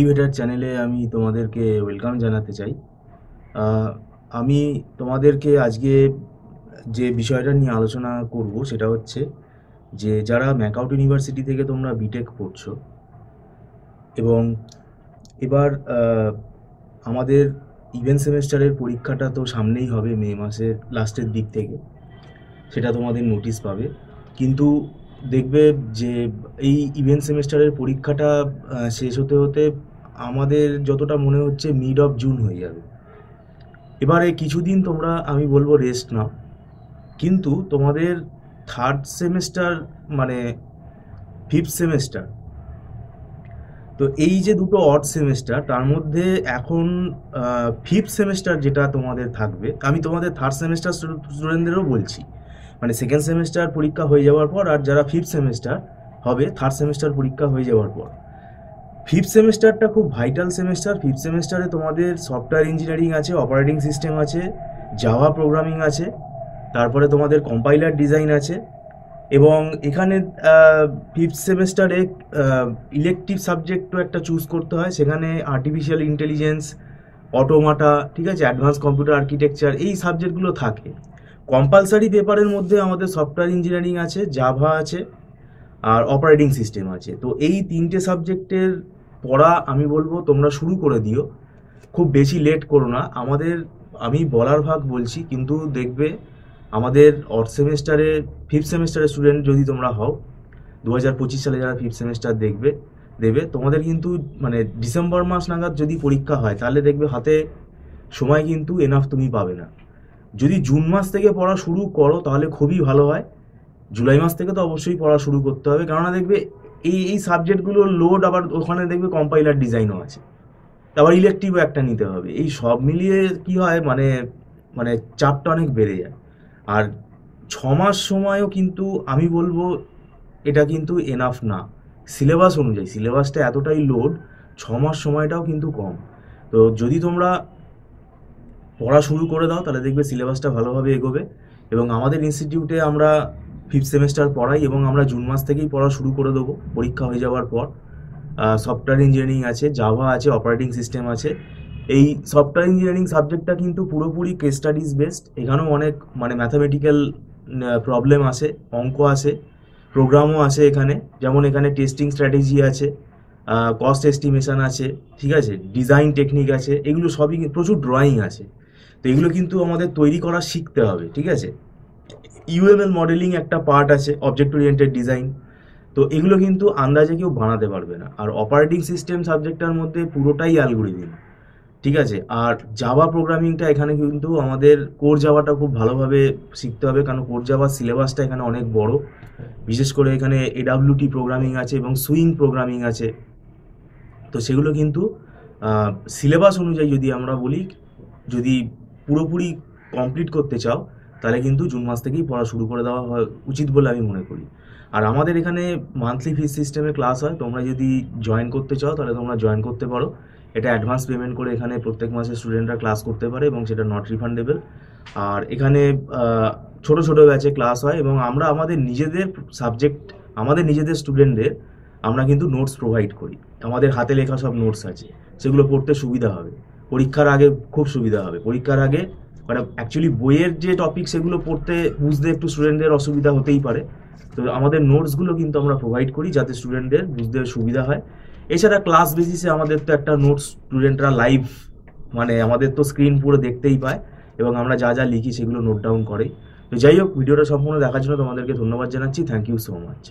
Elevator চ্যানেলে আমি তোমাদেরকে ওয়েলকাম জানাতে চাই। আমি তোমাদেরকে আজকে যে বিষয়টা নিয়ে আলোচনা করব সেটা হচ্ছে যে যারা ম্যাকআউট ইউনিভার্সিটি থেকে তোমরা বিটেক পড়ছো এবং এবার আমাদের ইভেন্ট সেমেস্টারের পরীক্ষাটা তো সামনেই হবে, মে মাসের লাস্টের দিক থেকে সেটা তোমাদের নোটিশ পাবে। কিন্তু দেখবে যে এই ইভেন্ট সেমেস্টারের পরীক্ষাটা শেষ হতে হতে আমাদের যতটা মনে হচ্ছে মিড অফ জুন হয়ে যাবে। এবারে কিছুদিন তোমরা আমি বলবো রেস্ট নাও, কিন্তু তোমাদের থার্ড সেমেস্টার মানে ফিফথ সেমেস্টার, তো এই যে দুটো অড সেমেস্টার তার মধ্যে এখন ফিফথ সেমেস্টার যেটা তোমাদের থাকবে, আমি তোমাদের থার্ড সেমেস্টার স্টুডেন্টদেরও বলছি, মানে সেকেন্ড সেমেস্টার পরীক্ষা হয়ে যাওয়ার পর আর যারা ফিফথ সেমেস্টার হবে থার্ড সেমেস্টার পরীক্ষা হয়ে যাওয়ার পর, ফিফথ সেমেস্টারটা খুব ভাইটাল সেমেস্টার। ফিফথ সেমেস্টারে তোমাদের সফটওয়্যার ইঞ্জিনিয়ারিং আছে, অপারেটিং সিস্টেম আছে, জাভা প্রোগ্রামিং আছে, তারপরে তোমাদের কম্পাইলার ডিজাইন আছে। এবং এখানে ফিফথ সেমেস্টারে ইলেকটিভ সাবজেক্টও একটা চুজ করতে হয়, সেখানে আর্টিফিশিয়াল ইন্টেলিজেন্স, অটোমাটা, ঠিক আছে, অ্যাডভান্স কম্পিউটার আর্কিটেকচার, এই সাবজেক্টগুলো থাকে। কম্পালসারি পেপারের মধ্যে আমাদের সফটওয়্যার ইঞ্জিনিয়ারিং আছে, জাভা আছে, আর অপারেটিং সিস্টেম আছে। তো এই তিনটে সাবজেক্টের পড়া আমি বলবো তোমরা শুরু করে দিও, খুব বেশি লেট করো না। আমি বলার ভাগ বলছি, কিন্তু দেখবে আমাদের অড সেমেস্টারে ফিফথ সেমেস্টারের স্টুডেন্ট যদি তোমরা হও, 2025 সালে যারা ফিফথ সেমেস্টার দেবে, তোমাদের কিন্তু মানে ডিসেম্বর মাস নাগাদ যদি পরীক্ষা হয় তাহলে দেখবে হাতে সময় কিন্তু এনাফ তুমি পাবে না। যদি জুন মাস থেকে পড়া শুরু করো তাহলে খুবই ভালো হয়। জুলাই মাস থেকে তো অবশ্যই পড়া শুরু করতে হবে, কেননা দেখবে এই এই সাবজেক্টগুলোর লোড, আবার ওখানে দেখবে কম্পাইলার ডিজাইনও আছে, আবার ইলেকটিভও একটা নিতে হবে। এই সব মিলিয়ে কি হয়, মানে মানে চাপটা অনেক বেড়ে যায়। আর 6 মাস সময়ও কিন্তু আমি বলবো এটা কিন্তু এনাফ না। সিলেবাস অনুযায়ী সিলেবাসটা এতটাই লোড, 6 মাস সময়টাও কিন্তু কম। তো যদি তোমরা পড়া শুরু করে দাও তাহলে দেখবে সিলেবাসটা ভালোভাবে এগোবে। এবং আমাদের ইনস্টিটিউটে আমরা ফিফথ সেমেস্টার পড়াই এবং আমরা জুন মাস থেকেই পড়া শুরু করে দেবো পরীক্ষা হয়ে যাওয়ার পর। সফটওয়্যার ইঞ্জিনিয়ারিং আছে, জাভা আছে, অপারেটিং সিস্টেম আছে। এই সফটওয়্যার ইঞ্জিনিয়ারিং সাবজেক্টটা কিন্তু পুরোপুরি কেস স্টাডিজ বেসড। এখানেও অনেক মানে ম্যাথামেটিক্যাল প্রবলেম আসে, অঙ্ক আসে, প্রোগ্রামও আছে এখানে। যেমন এখানে টেস্টিং স্ট্র্যাটেজি আছে, কস্ট এস্টিমেশন আছে, ঠিক আছে, ডিজাইন টেকনিক আছে, এগুলো সবই, প্রচুর ড্রয়িং আছে। তো এগুলো কিন্তু আমাদের তৈরি করা শিখতে হবে, ঠিক আছে। ইউএমএল মডেলিং একটা পার্ট আছে, অবজেক্ট ওরিয়েন্টেড ডিজাইন। তো এগুলো কিন্তু আন্দাজে কেউ বানাতে পারবে না। আর অপারেটিং সিস্টেম সাবজেক্টটার মধ্যে পুরোটাই অ্যালগরিদম, ঠিক আছে। আর জাভা প্রোগ্রামিংটা এখানে কিন্তু আমাদের কোর জাভাটা খুব ভালোভাবে শিখতে হবে, কারণ কোর জাভার সিলেবাসটা এখানে অনেক বড়। বিশেষ করে এখানে এডাব্লিউটি প্রোগ্রামিং আছে এবং সুইং প্রোগ্রামিং আছে। তো সেগুলো কিন্তু সিলেবাস অনুযায়ী যদি আমরা বলি, যদি পুরোপুরি কমপ্লিট করতে চাও তাহলে কিন্তু জুন মাস থেকেই পড়া শুরু করে দেওয়া উচিত বলে আমি মনে করি। আর আমাদের এখানে মান্থলি ফিস সিস্টেমে ক্লাস হয়, তোমরা যদি জয়েন করতে চাও তাহলে তোমরা জয়েন করতে পারো। এটা অ্যাডভান্স পেমেন্ট করে এখানে প্রত্যেক মাসে স্টুডেন্টরা ক্লাস করতে পারে এবং সেটা নট রিফান্ডেবল। আর এখানে ছোট ছোট ব্যাচে ক্লাস হয় এবং আমরা আমাদের নিজেদের সাবজেক্ট, আমাদের নিজেদের স্টুডেন্টদের আমরা কিন্তু নোটস প্রোভাইড করি। আমাদের হাতে লেখা সব নোটস আছে, সেগুলো পড়তে সুবিধা হবে, পরীক্ষার আগে খুব সুবিধা হবে। পরীক্ষার আগে মানে অ্যাকচুয়ালি বইয়ের যে টপিক সেগুলো পড়তে বুঝতে একটু স্টুডেন্টদের অসুবিধা হতেই পারে। তো আমাদের নোটসগুলো কিন্তু আমরা প্রোভাইড করি যাতে স্টুডেন্টদের বুঝতে সুবিধা হয়। এছাড়া ক্লাস বেসিসে আমাদের তো একটা নোটস স্টুডেন্টরা লাইভ, মানে আমাদের তো স্ক্রিন পুরো দেখতেই পায় এবং আমরা যা যা লিখি সেগুলো নোট ডাউন করেই। তো যাই হোক, ভিডিওটা সম্পূর্ণ দেখার জন্য তোমাদেরকে ধন্যবাদ জানাচ্ছি। Thank you so much.